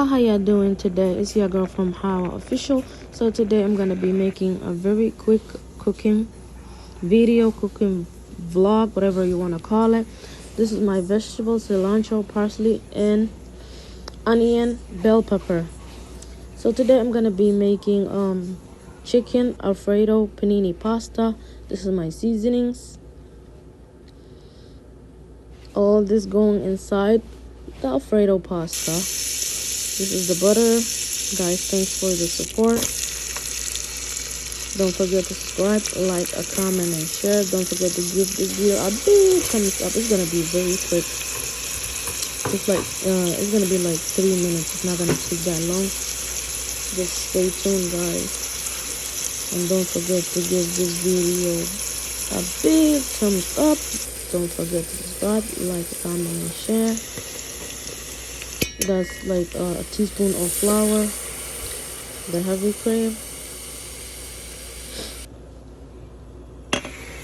how y'all doing today? It's your girl from Hawa Official. So today I'm gonna be making a very quick cooking video, cooking vlog, whatever you want to call it. This is my vegetables: cilantro, parsley, and onion, bell pepper. So today I'm gonna be making chicken Alfredo panini pasta. This is my seasonings. All this going inside the Alfredo pasta. This is the butter. Guys, thanks for the support. Don't forget to subscribe, like, a comment, and share. Don't forget to give this video a big thumbs up. It's gonna be very quick. It's gonna be like 3 minutes. It's not gonna take that long. Just stay tuned, guys. And don't forget to give this video a big thumbs up. Don't forget to subscribe, like, comment, and share. That's like a teaspoon of flour, the heavy cream,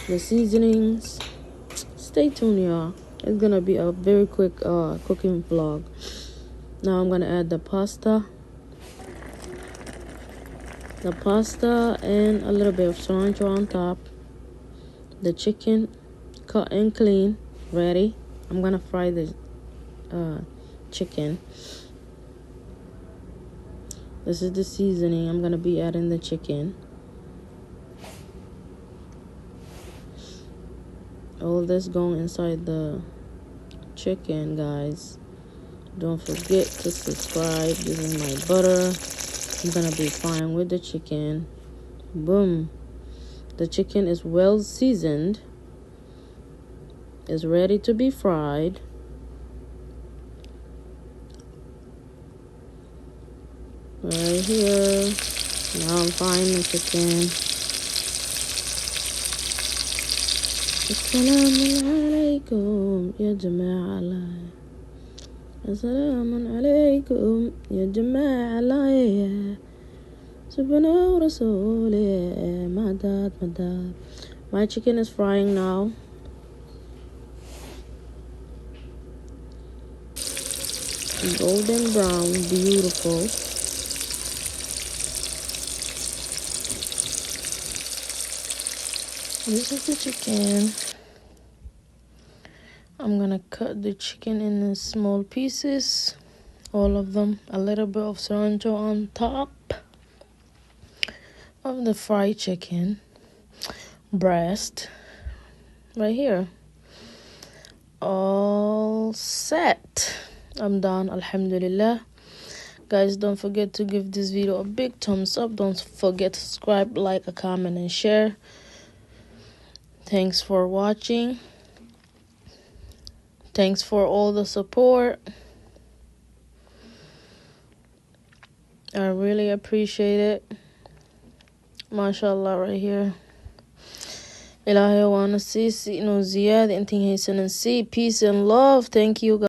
the seasonings. Stay tuned, y'all. It's gonna be a very quick cooking vlog. Now I'm gonna add the pasta and a little bit of cilantro on top. The chicken cut and clean, ready. I'm gonna fry the chicken. This is the seasoning. I'm gonna be adding the chicken. All this going inside the chicken, guys. Don't forget to subscribe. This is my butter. I'm gonna be frying with the chicken. Boom. The chicken is well seasoned. It's ready to be fried. Right here. Now I'm frying the chicken. Assalamu alaikum ya jama'a. Assalamu alaikum ya jama'a. Subhana Rasulih. Madad. My chicken is frying now. Golden brown, beautiful. This is the chicken. I'm gonna cut the chicken in small pieces, all of them. A little bit of cilantro on top of the fried chicken breast right here. All set. I'm done, alhamdulillah. Guys, don't forget to give this video a big thumbs up. Don't forget to subscribe, like, a comment, and share. Thanks for watching. Thanks for all the support. I really appreciate it. MashaAllah right here. Ilahi wa nasi no ziyad. Anything he and see. Peace and love. Thank you, guys.